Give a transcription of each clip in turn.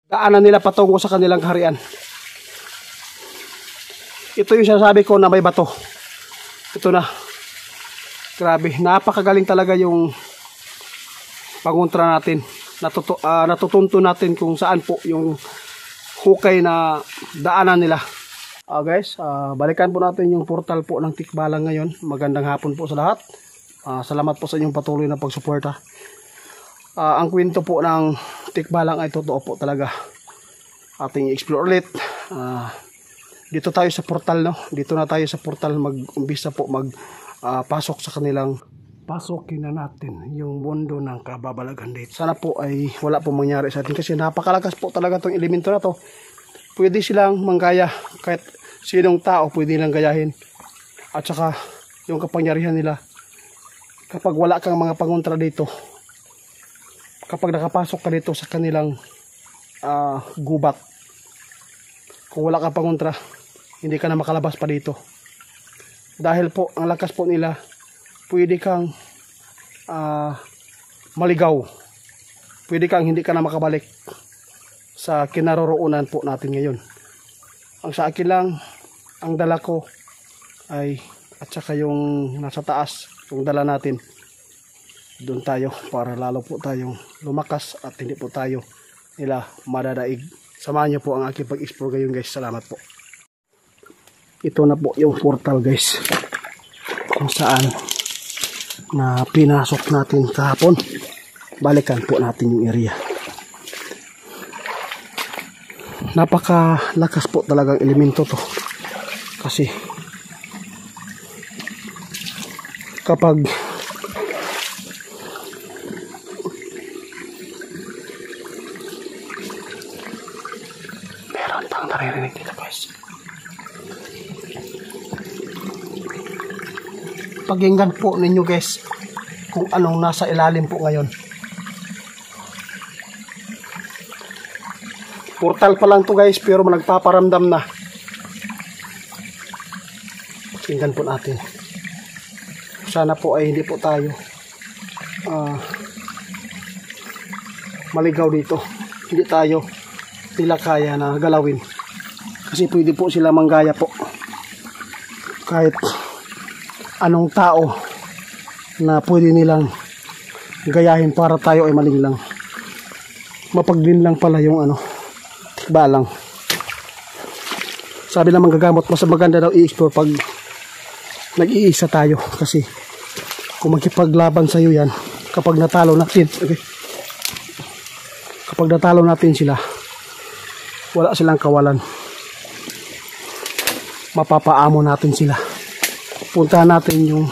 daanan nila patungo sa kanilang kaharian. Ito yung sinasabi ko na may bato. Ito na. Grabe, napakagaling talaga yung pangontra natin. Natutunto natin kung saan po yung hukay na daanan nila. Guys, balikan po natin yung portal po ng Tikbalang ngayon. Magandang hapon po sa lahat. Salamat po sa inyong patuloy na pagsuporta. Ang kwento po ng Tikbalang ay totoo po talaga. Ating explore ulit. Dito tayo sa portal, no? Dito na tayo sa portal mag-umpisa po pasok sa kanilang pasokin na natin yung mundo ng kababalaghan dito. Sana po ay wala po mangyari sa atin kasi napakalakas po talaga tong elemento na to. Pwede silang manggaya, kahit sinong tao pwede nilang gayahin. At saka yung kapangyarihan nila kapag wala kang mga pangontra dito, kapag nakapasok ka dito sa kanilang gubat, kung wala kang pangontra, hindi ka na makalabas pa dito. Dahil po ang lakas po nila, pwede kang maligaw, pwede kang hindi ka na makabalik sa kinaroroonan po natin ngayon. Ang sa akin lang, ang dala ko ay, at saka yung nasa taas, yung dala natin, doon tayo para lalo po tayong lumakas at hindi po tayo nila madadaig. Samahan niyo po ang aking pag-explore ngayon, guys. Salamat po. Ito na po yung portal, guys, kung saan na pinasok natin kahapon. Balikan po natin yung area. Napakalakas po talagang elemento to. Kasi kapag meron pang naririnig dito, guys. Pakinggan po ninyo, guys, kung anong nasa ilalim po ngayon. Portal pa lang to, guys, pero nagpaparamdam na. Pakinggan po natin. Sana po ay hindi po tayo maligaw dito. Hindi tayo nila kaya na galawin. Kasi pwede po sila manggaya po. Kahit anong tao na pwede nilang gayahin para tayo ay maling lang. Mapagdin lang pala yung Tikbalang. Sabi naman gagamot, mas maganda daw i-explore pag nag-iisa tayo. Kasi kung magkipaglaban sa'yo yan, kapag natalo natin, okay, kapag natalo natin sila, wala silang kawalan. Mapapaamo natin sila. Puntahan natin yung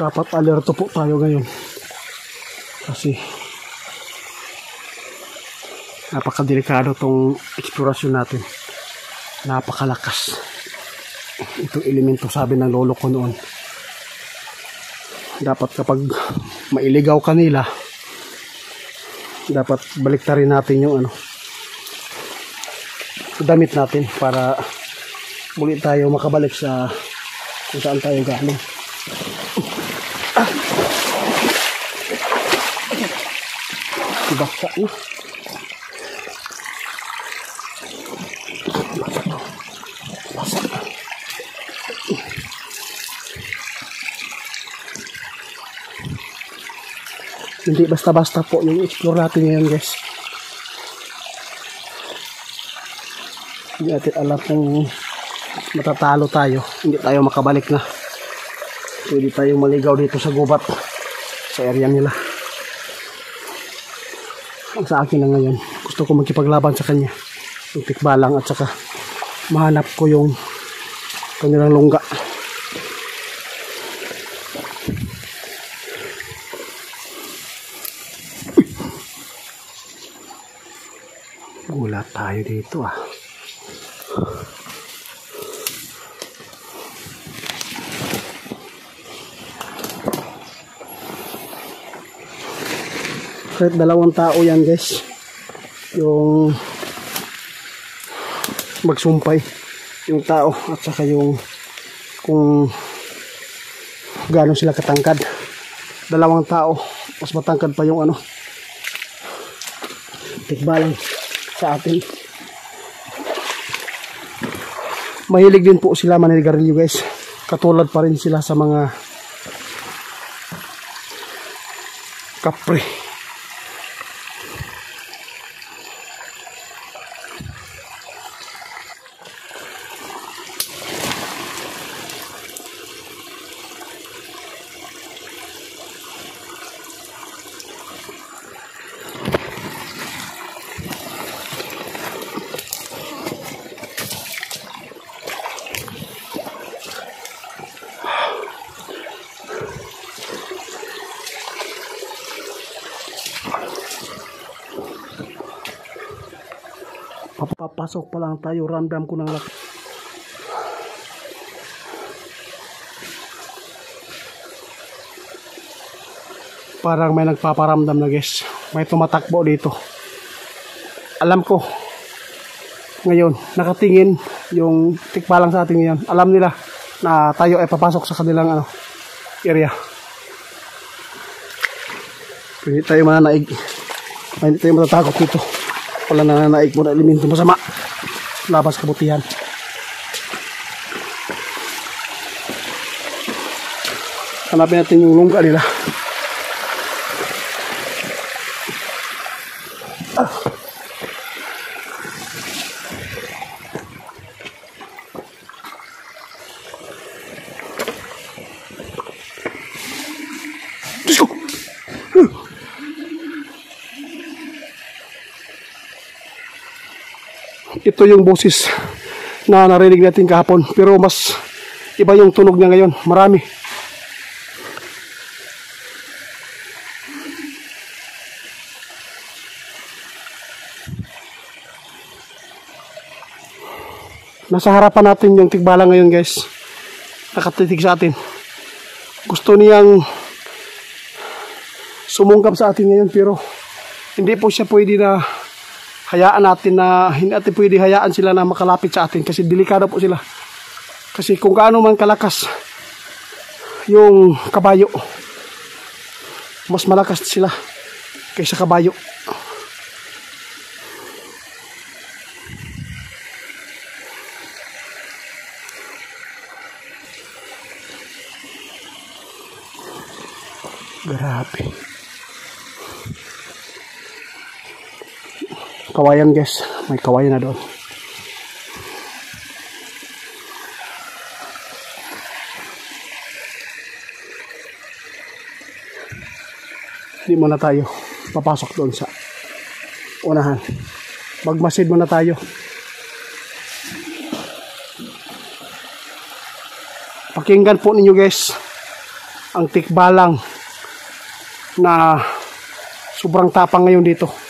dapat alerto po tayo ngayon kasi napakadelikado tong eksplorasyon natin. Napakalakas itong elemento, sabi ng lolo ko noon. Dapat kapag mailigaw kanila, dapat baliktarin natin yung damit natin para muli tayo makabalik sa kung saan tayo galing. Baksa na. Hindi basta-basta po yung explore natin ngayon, guys. Hindi natin alam kung matatalo tayo, hindi tayo makabalik na. Pwede tayong maligaw dito sa gubat, sa area nila. Ang sa akin na ngayon, gusto ko magkipaglaban sa kanya, yung Tikbalang, at saka mahanap ko yung kanilang lungga. Gulat tayo dito Kahit 2 tao yan guys, yung magsumpay, yung tao at saka yung kung gaano sila katangkad. 2 tao, mas matangkad pa yung tikbalang sa atin. Mahilig din po sila maninigarilyo guys. Katulad pa rin sila sa mga kapre. Papasok pa lang tayo, ramdam ko ng lakas. Parang may nagpaparamdam na guys. May tumatakbo dito. Alam ko. Ngayon, nakatingin yung tikbalang sa atin ngayon. Alam nila na tayo ay papasok sa kanilang area. Hindi tayo mananaig. Hindi tayo matatakot dito. Wala nananaig mo na elemento masama. Labas kabutihan. Hanapin natin yung lungga nila. Ito yung boses na narinig natin kahapon, pero mas iba yung tunog niya ngayon. Marami. Nasa harapan natin yung tikbalang ngayon guys. Nakatitig sa atin. Gusto niyang sumungkap sa atin ngayon, pero hindi po siya pwede na hayaan natin, na hindi natin pwede hayaan sila na makalapit sa atin kasi delikado po sila. Kasi kung gaano man kalakas yung kabayo, mas malakas sila kaysa kabayo. Grabe. Kawayan guys, may kawayan na doon. Hindi muna tayo papasok doon sa unahan. Magmasid muna tayo. Pakinggan po ninyo guys ang tikbalang na sobrang tapang ngayon dito.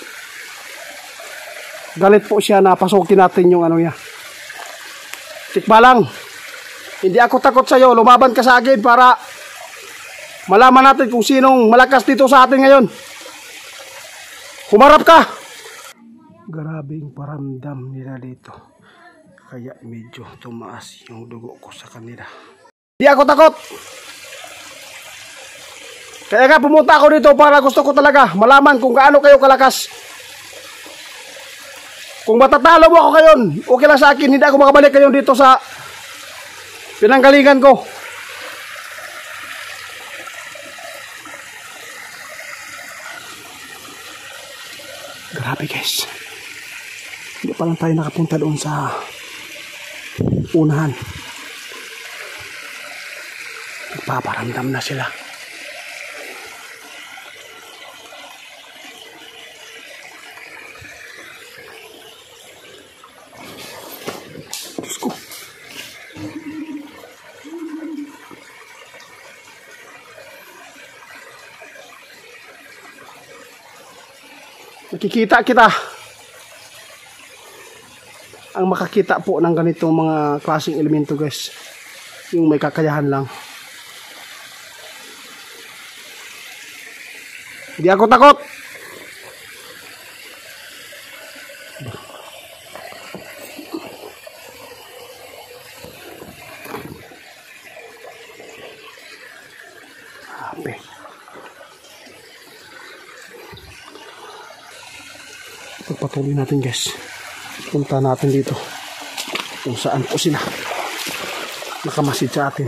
Galit po siya na pasukin natin yung niya. Tikbalang, hindi ako takot sa iyo. Lumaban ka sa akin para malaman natin kung sinong malakas dito sa atin ngayon. Humarap ka! Grabe yung paramdam nila dito. Kaya medyo tumaas yung dugo ko sa kanila. Hindi ako takot! Kaya nga pumunta ako dito para gusto ko talaga malaman kung gaano kayo kalakas. Kung matatalo mo ako ngayon, okay lang sa akin. Hindi ako makabalik ngayon dito sa pinanggalingan ko. Grabe guys. Hindi pa lang tayo nakapunta doon sa unahan. Nagpaparamdam na sila. Nakikita kita. Ang makakita po ng ganitong mga klaseng elemento guys, yung may kakayahan lang. Hindi ako takot. Patuloy natin guys. Punta natin dito kung saan po sila nakamasid sa atin.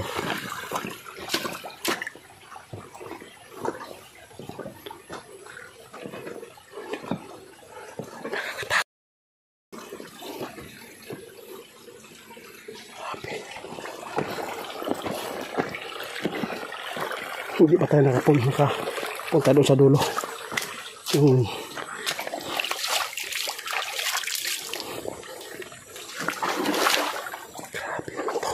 Hindi pa tayo nakapunta doon sa dulo. Grabe naman to.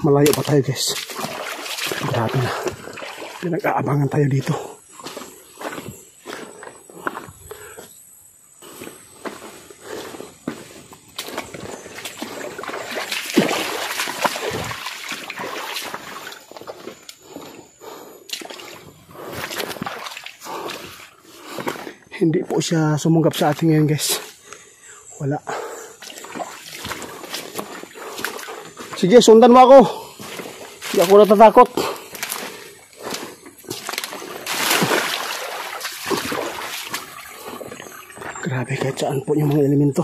Malayo pa tayo guys. Grabe na. Pinag-aabangan tayo dito. Hindi po siya sumunggap sa atin ngayon guys. Wala. Sige, sundan mo ako. Hindi ako natatakot. Grabe, kahit saan po yung mga elemento.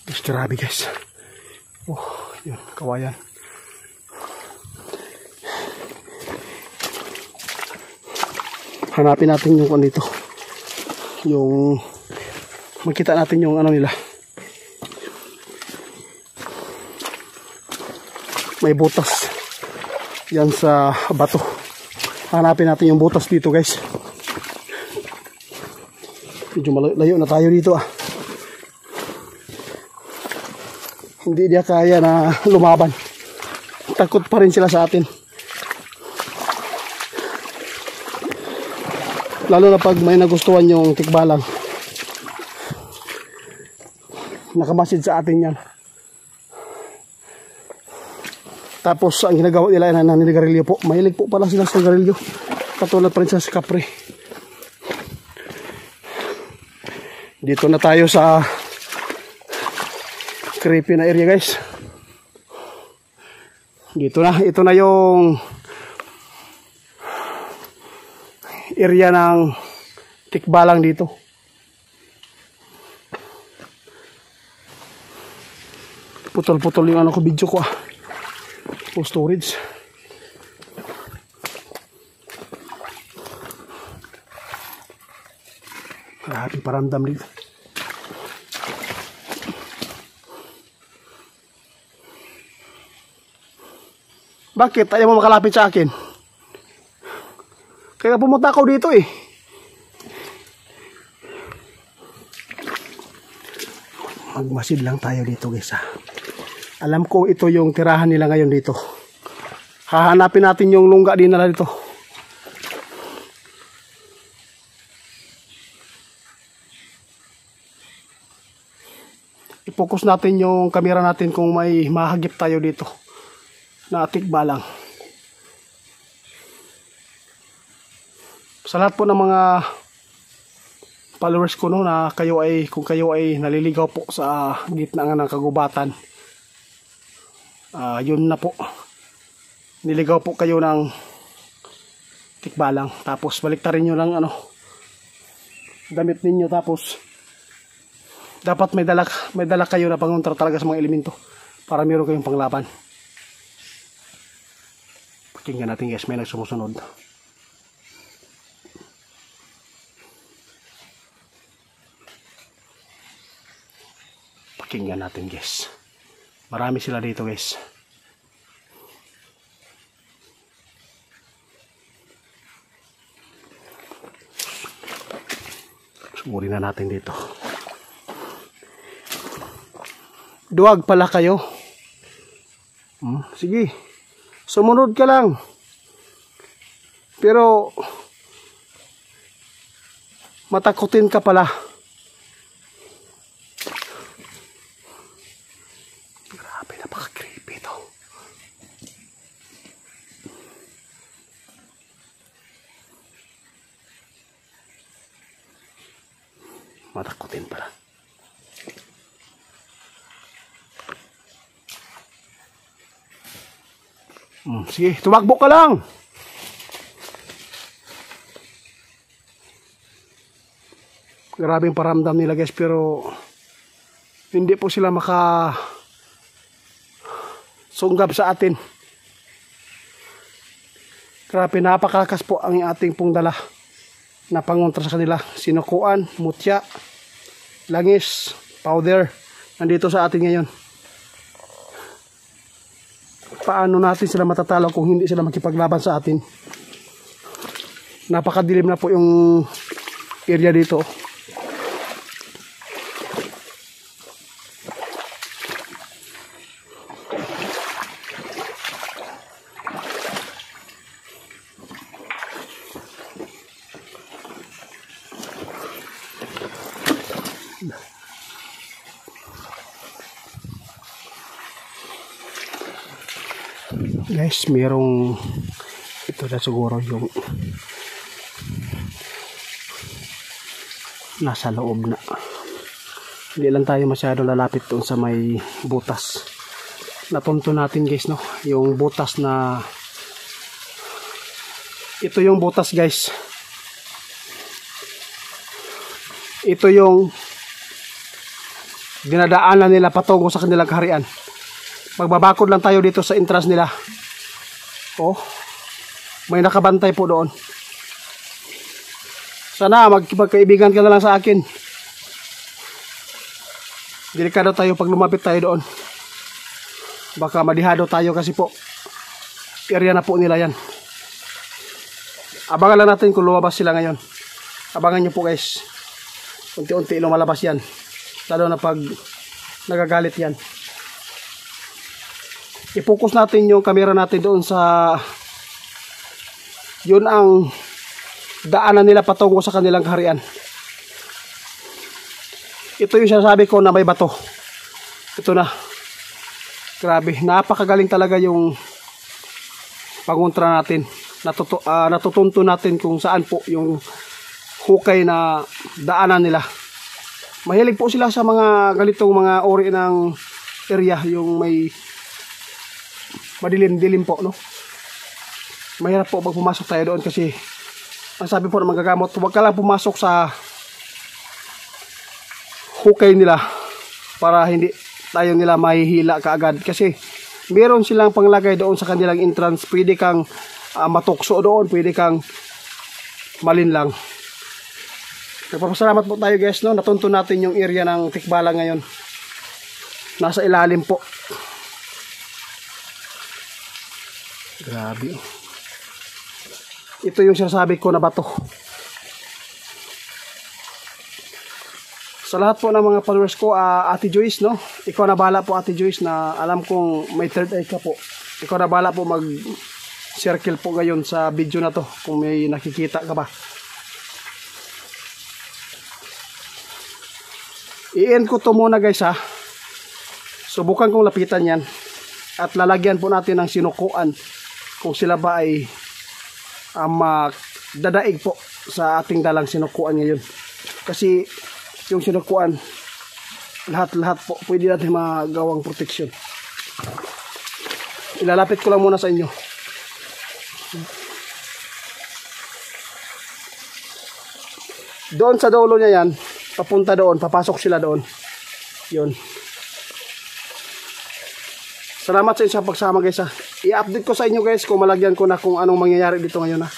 Mas grabe guys. Oh, yun, kawayan. Hanapin natin yung ano dito. Yung makita natin yung ano nila. May butas. Yan sa bato. Hanapin natin yung butas dito guys. Medyo malayo na tayo dito ah. Hindi dia kaya na lumaban. Takot pa rin sila sa atin. Lalo na pag may nagustuhan yung tikbalang. Nakamasid sa atin yan. Tapos ang ginagawa nila ay naninigarilyo po. Mahilig po pala sila sa garilyo. Katulad pa rin sa Capri. Dito na tayo sa creepy na area guys. Dito na, ito na yung area ng tikbalang dito. Putol-putol yung ano ko, video ko ah. O storage. Grabe paramdam dito. Bakit? Ayaw mo makalapit sa akin? Kaya pumunta ako dito eh. Magmasid lang tayo dito guys ha. Alam ko ito yung tirahan nila ngayon dito. Hahanapin natin yung lungga din nila dito. I-focus natin yung camera natin kung may mahagip tayo dito na tikbalang. Sa lahat po ng mga followers ko no, na kayo ay, kung kayo ay naliligaw po sa gitna ng kagubatan, yun na po, niligaw po kayo ng tikbalang, tapos baliktarin nyo lang ano, damit ninyo, tapos dapat may dala kayo na pangontra talaga sa mga elemento para meron kayong panglaban. Pakinggan natin guys, may nagsumusunod. Pakinggan natin guys. Marami sila dito guys. Sumurin na natin dito. Duwag pala kayo. Sige. Sumunod ka lang. Pero matakutin ka pala. Grabe, napaka-creepy ito. Matakutin pala. Sige, tumakbo ka lang. Grabing paramdam nila guys, pero hindi po sila sunggab sa atin. Grabe, napakalakas po ang ating pong dala na pangontra sa kanila. Sinukuan, mutya, langis, powder, nandito sa atin ngayon. Paano natin sila matatalo kung hindi sila makipaglaban sa atin? Napakadilim na po yung area dito. Guys, merong ito na siguro yung nasa loob na. Hindi lang tayo masyado lalapit doon sa may butas. Natunto natin guys, no? Yung butas na ito yung butas guys. Ito yung dinadaanan nila patungo sa kanilang kaharian. Magbabakod lang tayo dito sa entrance nila. Oh, may nakabantay po doon. Sana magkaibigan ka na lang sa akin. Delikado tayo pag lumapit tayo doon. Baka madihado tayo kasi po area na po nila yan. Abangan lang natin kung lumabas sila ngayon. Abangan nyo po guys. Unti-unti lumalabas yan. Lalo na pag nagagalit yan. I-focus natin yung camera natin doon sa yun ang daanan nila patungo sa kanilang kaharian. Ito yung sinasabi ko na may bato. Ito na. Grabe, napakagaling talaga yung pangontra natin. Natutunto natin kung saan po yung hukay na daanan nila. Mahilig po sila sa mga ganitong mga uri ng area, yung may madilim-dilim po, no? Mahirap po pag pumasok tayo doon kasi ang sabi po ng mga gagamot, huwag ka lang pumasok sa hukay nila para hindi tayo nila mahihila kaagad kasi meron silang panglagay doon sa kanilang entrance. Pwede kang matukso doon, pwede kang malinlang. Nagpapasalamat po tayo guys, no? Natunto natin yung area ng Tikbalang ngayon. Nasa ilalim po. Grabe. Ito yung sinasabi ko na bato. Sa lahat po ng mga followers ko, Ate Joyce, no? Ikaw na bahala po Ate Joyce, na alam kong may third eye ka po. Ikaw na bahala po mag-circle po ngayon sa video na to kung may nakikita ka ba. I-end ko to muna guys ha. Subukan kong lapitan yan. At lalagyan po natin ng sinukuan kung sila ba ay dadaig po sa ating dalang sinukuan ngayon. Kasi yung sinukuan, lahat po pwede natin magawang protection. Ilalapit ko lang muna sa inyo. Doon sa dulo niya yan, papunta doon, papasok sila doon. Yun. Salamat sa inyong pagsama guys ha. I-update ko sa inyo guys kung malagyan ko na kung anong mangyayari dito ngayon ha.